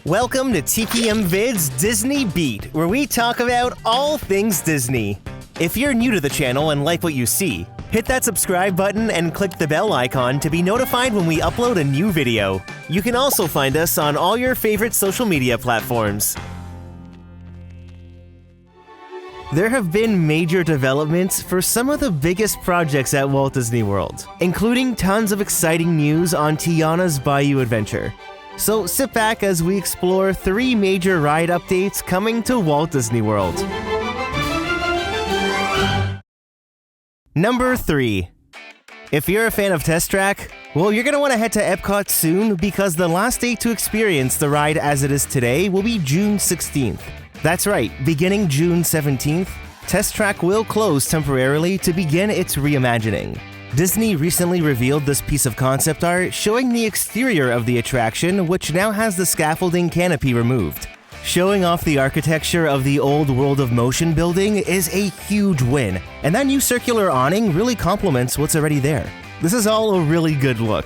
Welcome to TPM Vid's Disney Beat, where we talk about all things Disney. If you're new to the channel and like what you see, hit that subscribe button and click the bell icon to be notified when we upload a new video. You can also find us on all your favorite social media platforms. There have been major developments for some of the biggest projects at Walt Disney World, including tons of exciting news on Tiana's Bayou adventure. So sit back as we explore 3 major ride updates coming to Walt Disney World. Number 3. If you're a fan of Test Track, well, you're going to want to head to Epcot soon because the last date to experience the ride as it is today will be June 16th. That's right, beginning June 17th, Test Track will close temporarily to begin its reimagining. Disney recently revealed this piece of concept art showing the exterior of the attraction, which now has the scaffolding canopy removed. Showing off the architecture of the old World of Motion building is a huge win, and that new circular awning really complements what's already there. This is all a really good look.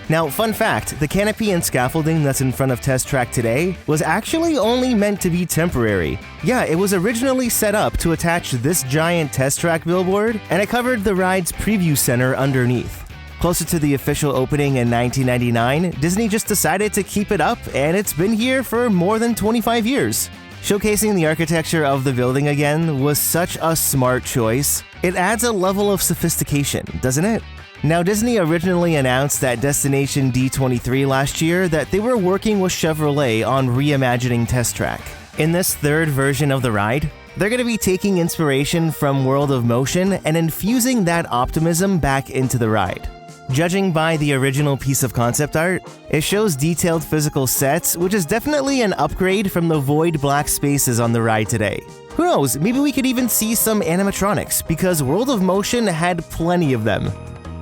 Now, fun fact, the canopy and scaffolding that's in front of Test Track today was actually only meant to be temporary. Yeah, it was originally set up to attach this giant Test Track billboard, and it covered the ride's preview center underneath. Closer to the official opening in 1999, Disney just decided to keep it up, and it's been here for more than 25 years. Showcasing the architecture of the building again was such a smart choice. It adds a level of sophistication, doesn't it? Now, Disney originally announced at Destination D23 last year that they were working with Chevrolet on reimagining Test Track. In this third version of the ride, they're going to be taking inspiration from World of Motion and infusing that optimism back into the ride. Judging by the original piece of concept art, it shows detailed physical sets, which is definitely an upgrade from the void black spaces on the ride today. Who knows, maybe we could even see some animatronics, because World of Motion had plenty of them.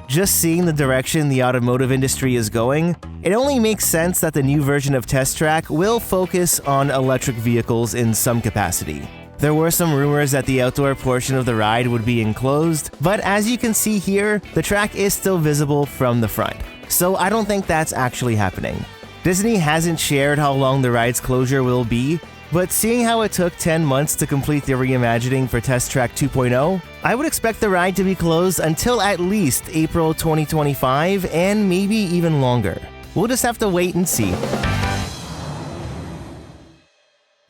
Just seeing the direction the automotive industry is going, it only makes sense that the new version of Test Track will focus on electric vehicles in some capacity. There were some rumors that the outdoor portion of the ride would be enclosed, but as you can see here, the track is still visible from the front. So I don't think that's actually happening. Disney hasn't shared how long the ride's closure will be, but seeing how it took 10 months to complete the reimagining for Test Track 2.0, I would expect the ride to be closed until at least April 2025 and maybe even longer. We'll just have to wait and see.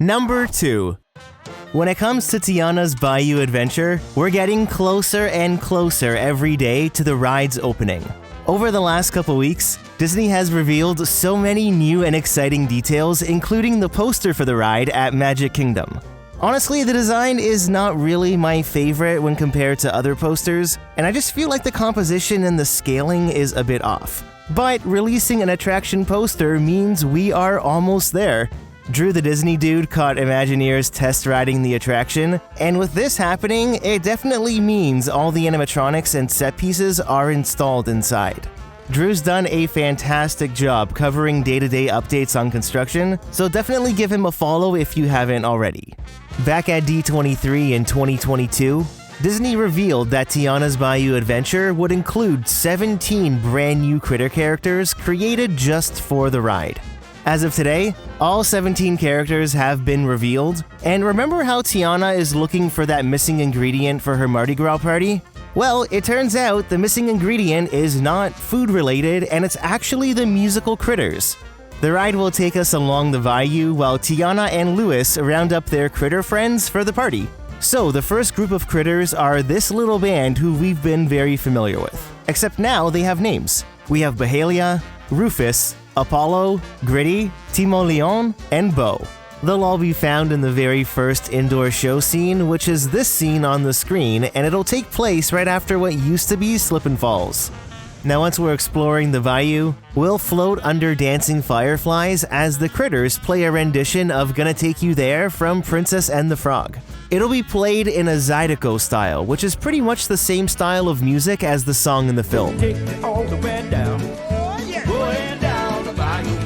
Number 2. When it comes to Tiana's Bayou adventure, we're getting closer and closer every day to the ride's opening. Over the last couple weeks, Disney has revealed so many new and exciting details, including the poster for the ride at Magic Kingdom. Honestly, the design is not really my favorite when compared to other posters, and I just feel like the composition and the scaling is a bit off. But releasing an attraction poster means we are almost there. Drew the Disney Dude caught Imagineers test riding the attraction, and with this happening, it definitely means all the animatronics and set pieces are installed inside. Drew's done a fantastic job covering day-to-day updates on construction, so definitely give him a follow if you haven't already. Back at D23 in 2022, Disney revealed that Tiana's Bayou adventure would include 17 brand new critter characters created just for the ride. As of today, all 17 characters have been revealed, and remember how Tiana is looking for that missing ingredient for her Mardi Gras party? Well, it turns out the missing ingredient is not food-related, and it's actually the musical critters. The ride will take us along the Bayou while Tiana and Louis round up their critter friends for the party. So the first group of critters are this little band who we've been very familiar with. Except now they have names. We have Bahalia, Rufus, Apollo, Gritty, Timoleon, and Bo. They'll all be found in the very first indoor show scene, which is this scene on the screen, and it'll take place right after what used to be Slip and Falls. Now once we're exploring the Bayou, we'll float under dancing fireflies as the critters play a rendition of Gonna Take You There from Princess and the Frog. It'll be played in a Zydeco style, which is pretty much the same style of music as the song in the film. Take me all the way down. Going down the bayou.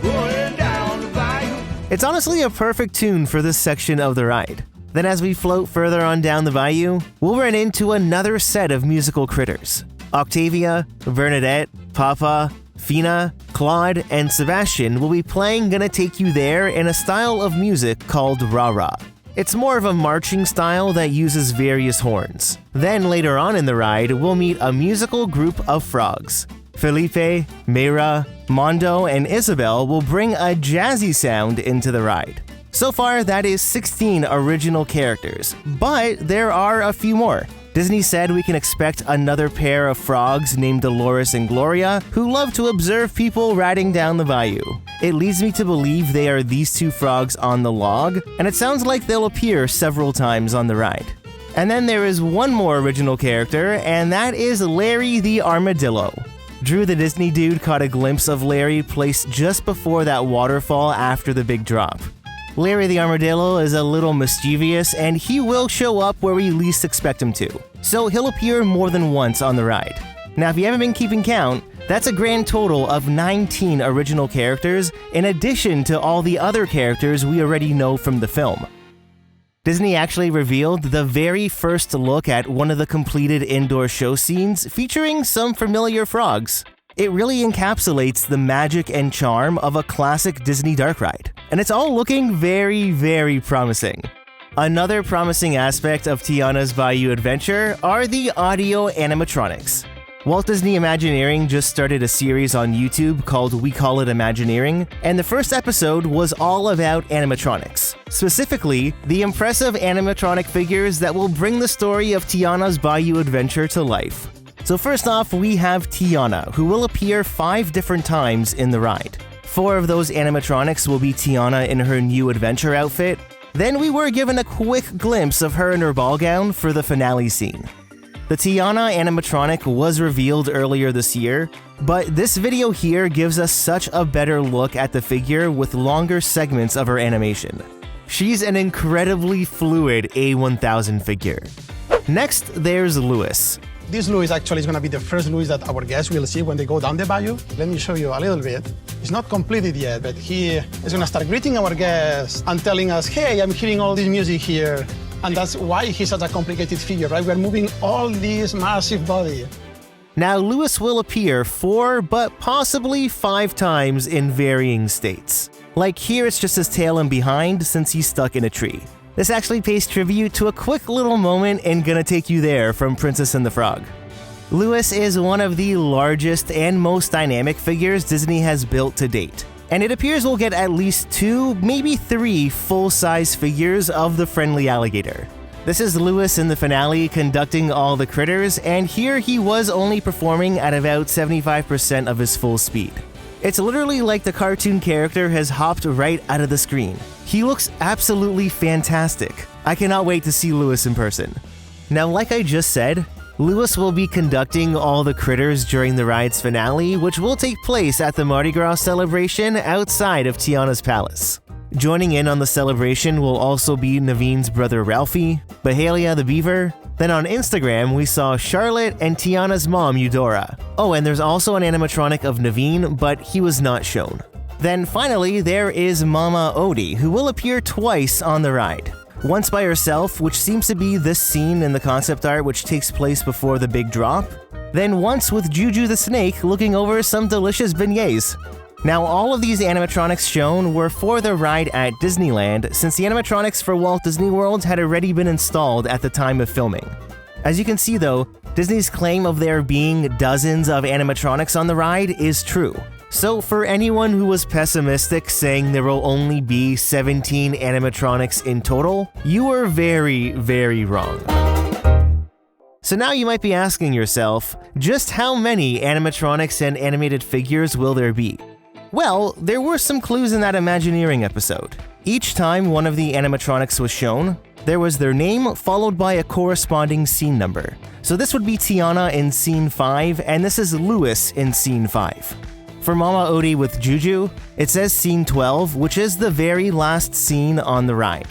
Going down the bayou. It's honestly a perfect tune for this section of the ride. Then as we float further on down the Bayou, we'll run into another set of musical critters. Octavia, Bernadette, Papa, Fina, Claude, and Sebastian will be playing Gonna Take You There in a style of music called rah-rah. It's more of a marching style that uses various horns. Then later on in the ride, we'll meet a musical group of frogs. Felipe, Mayra, Mondo, and Isabel will bring a jazzy sound into the ride. So far, that is 16 original characters, but there are a few more. Disney said we can expect another pair of frogs named Dolores and Gloria, who love to observe people riding down the bayou. It leads me to believe they are these two frogs on the log, and it sounds like they'll appear several times on the ride. And then there is one more original character, and that is Larry the Armadillo. Drew the Disney Dude caught a glimpse of Larry placed just before that waterfall after the big drop. Larry the Armadillo is a little mischievous, and he will show up where we least expect him to, so he'll appear more than once on the ride. Now, if you haven't been keeping count, that's a grand total of 19 original characters, in addition to all the other characters we already know from the film. Disney actually revealed the very first look at one of the completed indoor show scenes featuring some familiar frogs. It really encapsulates the magic and charm of a classic Disney dark ride, and it's all looking very, very promising. Another promising aspect of Tiana's Bayou adventure are the audio animatronics. Walt Disney Imagineering just started a series on YouTube called We Call It Imagineering, and the first episode was all about animatronics. Specifically, the impressive animatronic figures that will bring the story of Tiana's Bayou adventure to life. So first off, we have Tiana, who will appear 5 different times in the ride. 4 of those animatronics will be Tiana in her new adventure outfit. Then we were given a quick glimpse of her in her ball gown for the finale scene. The Tiana animatronic was revealed earlier this year, but this video here gives us such a better look at the figure with longer segments of her animation. She's an incredibly fluid A1000 figure. Next, there's Louis. This Louis actually is going to be the first Louis that our guests will see when they go down the bayou. Let me show you a little bit. It's not completed yet, but he is going to start greeting our guests and telling us, hey, I'm hearing all this music here. And that's why he's such a complicated figure, right? We're moving all this massive body. Now, Louis will appear 4, but possibly 5 times in varying states. Like here, it's just his tail and behind since he's stuck in a tree. This actually pays tribute to a quick little moment in Gonna Take You There from Princess and the Frog. Louis is one of the largest and most dynamic figures Disney has built to date, and it appears we'll get at least 2, maybe 3 full-size figures of the friendly alligator. This is Louis in the finale conducting all the critters, and here he was only performing at about 75% of his full speed. It's literally like the cartoon character has hopped right out of the screen. He looks absolutely fantastic. I cannot wait to see Louis in person. Now, like I just said, Louis will be conducting all the critters during the ride's finale, which will take place at the Mardi Gras celebration outside of Tiana's palace. Joining in on the celebration will also be Naveen's brother Ralphie, Mahalia the beaver. Then on Instagram, we saw Charlotte and Tiana's mom Eudora. Oh, and there's also an animatronic of Naveen, but he was not shown. Then finally, there is Mama Odie, who will appear twice on the ride. Once by herself, which seems to be this scene in the concept art which takes place before the big drop. Then once with Juju the snake looking over some delicious beignets. Now, all of these animatronics shown were for the ride at Disneyland, since the animatronics for Walt Disney World had already been installed at the time of filming. As you can see though, Disney's claim of there being dozens of animatronics on the ride is true. So for anyone who was pessimistic saying there will only be 17 animatronics in total, you were very, very wrong. So now you might be asking yourself, just how many animatronics and animated figures will there be? Well, there were some clues in that Imagineering episode. Each time one of the animatronics was shown, there was their name followed by a corresponding scene number. So this would be Tiana in Scene 5, and this is Louis in Scene 5. For Mama Odie with Juju, it says Scene 12, which is the very last scene on the ride.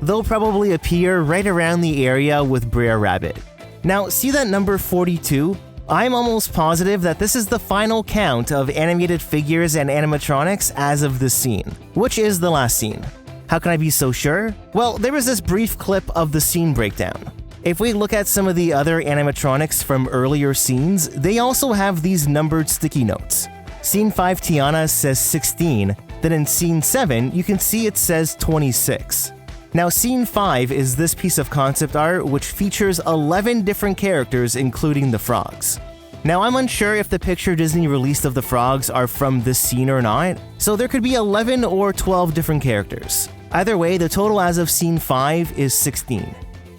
They'll probably appear right around the area with Brer Rabbit. Now, see that number 42? I'm almost positive that this is the final count of animated figures and animatronics as of this scene, which is the last scene. How can I be so sure? Well, there was this brief clip of the scene breakdown. If we look at some of the other animatronics from earlier scenes, they also have these numbered sticky notes. Scene 5 Tianas says 16, then in Scene 7 you can see it says 26. Now Scene 5 is this piece of concept art which features 11 different characters including the frogs. Now I'm unsure if the picture Disney released of the frogs are from this scene or not, so there could be 11 or 12 different characters. Either way, the total as of Scene 5 is 16.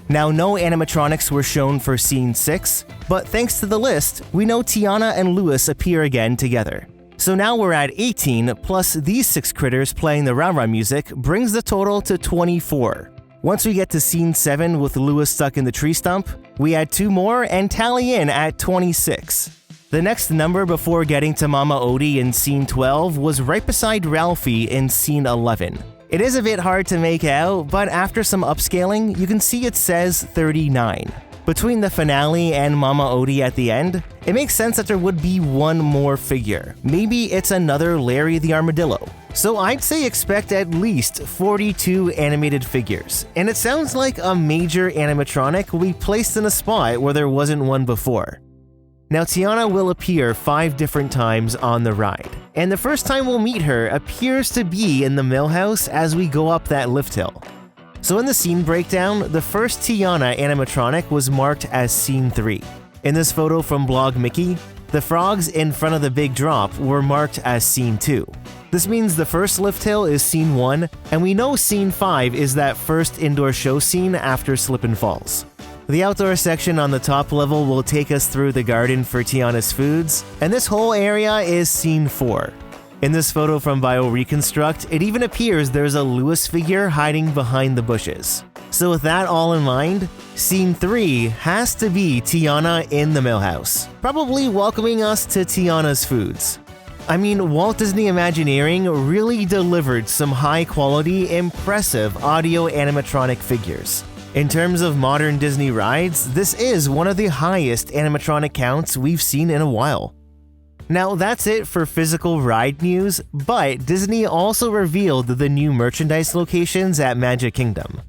Now no animatronics were shown for Scene 6, but thanks to the list, we know Tiana and Louis appear again together. So now we're at 18, plus these 6 critters playing the rah-rah music brings the total to 24. Once we get to Scene 7 with Louis stuck in the tree stump, we add 2 more and tally in at 26. The next number before getting to Mama Odie in Scene 12 was right beside Ralphie in Scene 11. It is a bit hard to make out, but after some upscaling, you can see it says 39. Between the finale and Mama Odie at the end, it makes sense that there would be one more figure. Maybe it's another Larry the Armadillo. So I'd say expect at least 42 animated figures. And it sounds like a major animatronic will be placed in a spot where there wasn't one before. Now Tiana will appear 5 different times on the ride, and the first time we'll meet her appears to be in the millhouse as we go up that lift hill. So in the scene breakdown, the first Tiana animatronic was marked as Scene 3. In this photo from Blog Mickey, the frogs in front of the big drop were marked as Scene 2. This means the first lift hill is Scene 1, and we know Scene 5 is that first indoor show scene after Slip and Falls. The outdoor section on the top level will take us through the garden for Tiana's foods, and this whole area is Scene 4. In this photo from Bayou Reconstruct, it even appears there's a Louis figure hiding behind the bushes. So with that all in mind, Scene 3 has to be Tiana in the millhouse, probably welcoming us to Tiana's foods. I mean, Walt Disney Imagineering really delivered some high-quality, impressive audio animatronic figures. In terms of modern Disney rides, this is one of the highest animatronic counts we've seen in a while. Now that's it for physical ride news, but Disney also revealed the new merchandise locations at Magic Kingdom.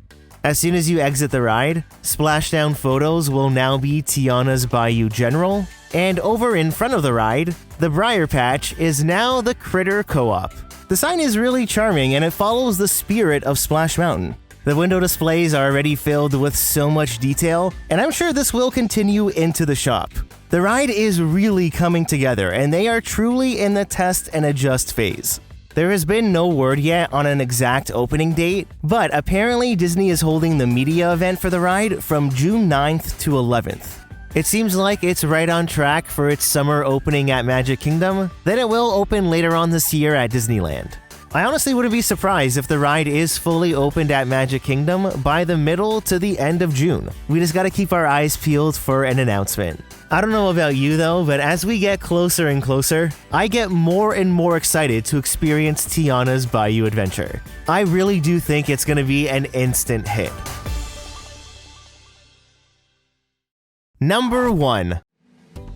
As soon as you exit the ride, splashdown photos will now be Tiana's Bayou General, and over in front of the ride, the Briar Patch is now the Critter Co-op. The sign is really charming and it follows the spirit of Splash Mountain. The window displays are already filled with so much detail, and I'm sure this will continue into the shop. The ride is really coming together, and they are truly in the test and adjust phase. There has been no word yet on an exact opening date, but apparently Disney is holding the media event for the ride from June 9th to 11th. It seems like it's right on track for its summer opening at Magic Kingdom, then it will open later on this year at Disneyland. I honestly wouldn't be surprised if the ride is fully opened at Magic Kingdom by the middle to the end of June. We just gotta keep our eyes peeled for an announcement. I don't know about you though, but as we get closer and closer, I get more and more excited to experience Tiana's Bayou Adventure. I really do think it's gonna be an instant hit. Number 1.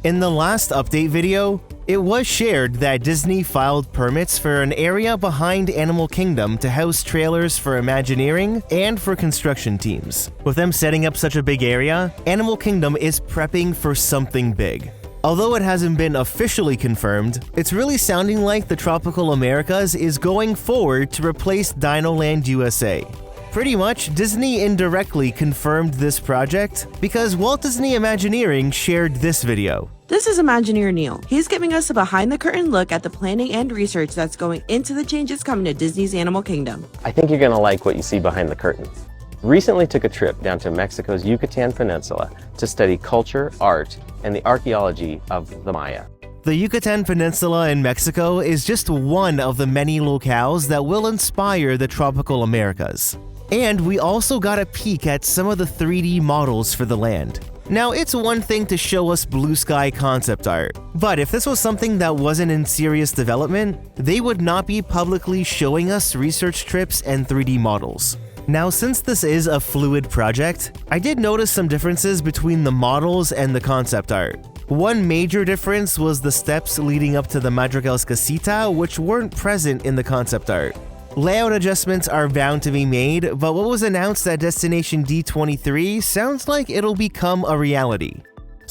In the last update video, it was shared that Disney filed permits for an area behind Animal Kingdom to house trailers for Imagineering and for construction teams. With them setting up such a big area, Animal Kingdom is prepping for something big. Although it hasn't been officially confirmed, it's really sounding like the Tropical Americas is going forward to replace Dinoland USA. Pretty much, Disney indirectly confirmed this project because Walt Disney Imagineering shared this video. This is Imagineer Neil. He's giving us a behind-the-curtain look at the planning and research that's going into the changes coming to Disney's Animal Kingdom. I think you're going to like what you see behind the curtains. Recently took a trip down to Mexico's Yucatan Peninsula to study culture, art, and the archaeology of the Maya. The Yucatan Peninsula in Mexico is just one of the many locales that will inspire the Tropical Americas. And we also got a peek at some of the 3D models for the land. Now, it's one thing to show us blue sky concept art, but if this was something that wasn't in serious development, they would not be publicly showing us research trips and 3D models. Now, since this is a fluid project, I did notice some differences between the models and the concept art. One major difference was the steps leading up to the Madrigal's Casita, which weren't present in the concept art. Layout adjustments are bound to be made, but what was announced at Destination D23 sounds like it'll become a reality.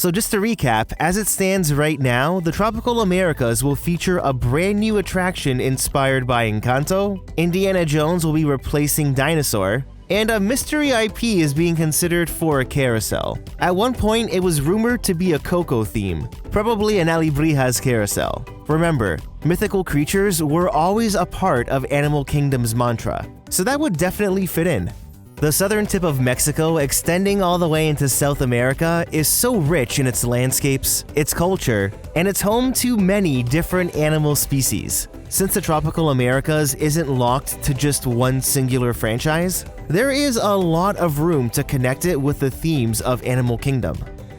So just to recap, as it stands right now, the Tropical Americas will feature a brand new attraction inspired by Encanto, Indiana Jones will be replacing Dinosaur, and a mystery IP is being considered for a carousel. At one point, it was rumored to be a Coco theme, probably an Alebrijes carousel. Remember, mythical creatures were always a part of Animal Kingdom's mantra, so that would definitely fit in. The southern tip of Mexico, extending all the way into South America, is so rich in its landscapes, its culture, and it's home to many different animal species. Since the Tropical Americas isn't locked to just one singular franchise, there is a lot of room to connect it with the themes of Animal Kingdom.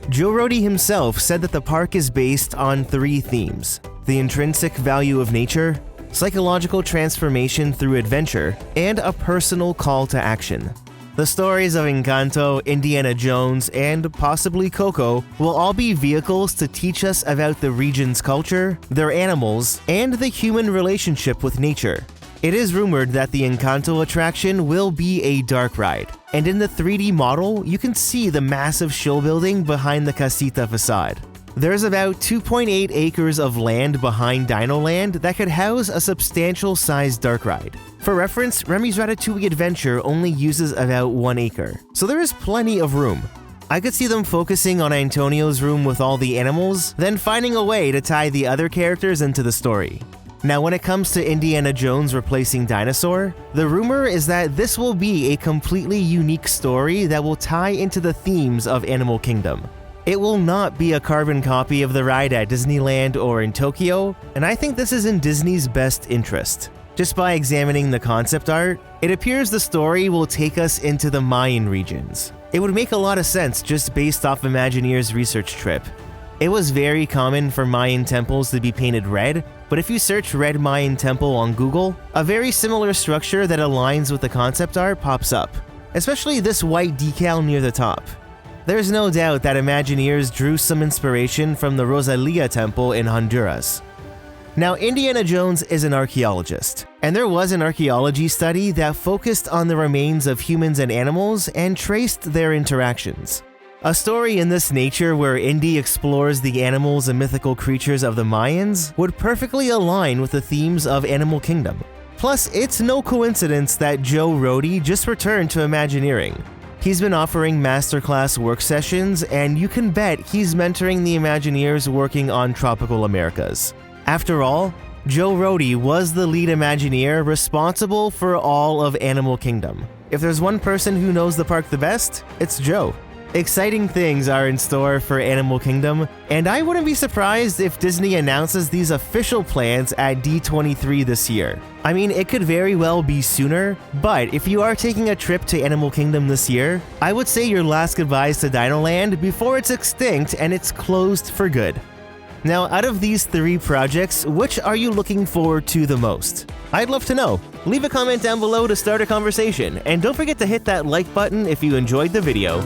Joe Rohde himself said that the park is based on 3 themes: the intrinsic value of nature, psychological transformation through adventure, and a personal call to action. The stories of Encanto, Indiana Jones, and possibly Coco will all be vehicles to teach us about the region's culture, their animals, and the human relationship with nature. It is rumored that the Encanto attraction will be a dark ride, and in the 3D model, you can see the massive show building behind the casita facade. There's about 2.8 acres of land behind Dino Land that could house a substantial sized dark ride. For reference, Remy's Ratatouille Adventure only uses about 1 acre, so there is plenty of room. I could see them focusing on Antonio's room with all the animals, then finding a way to tie the other characters into the story. Now, when it comes to Indiana Jones replacing Dinosaur, the rumor is that this will be a completely unique story that will tie into the themes of Animal Kingdom. It will not be a carbon copy of the ride at Disneyland or in Tokyo, and I think this is in Disney's best interest. Just by examining the concept art, it appears the story will take us into the Mayan regions. It would make a lot of sense just based off Imagineer's research trip. It was very common for Mayan temples to be painted red, but if you search Red Mayan Temple on Google, a very similar structure that aligns with the concept art pops up, especially this white decal near the top. There's no doubt that Imagineers drew some inspiration from the Rosalia Temple in Honduras. Now, Indiana Jones is an archaeologist, and there was an archaeology study that focused on the remains of humans and animals and traced their interactions. A story in this nature where Indy explores the animals and mythical creatures of the Mayans would perfectly align with the themes of Animal Kingdom. Plus, it's no coincidence that Joe Rohde just returned to Imagineering. He's been offering masterclass work sessions, and you can bet he's mentoring the Imagineers working on Tropical Americas. After all, Joe Rohde was the lead Imagineer responsible for all of Animal Kingdom. If there's one person who knows the park the best, it's Joe. Exciting things are in store for Animal Kingdom, and I wouldn't be surprised if Disney announces these official plans at D23 this year. I mean, it could very well be sooner, but if you are taking a trip to Animal Kingdom this year, I would say your last goodbyes to Dino Land before it's extinct and it's closed for good. Now, out of these 3 projects, which are you looking forward to the most? I'd love to know. Leave a comment down below to start a conversation, and don't forget to hit that like button if you enjoyed the video.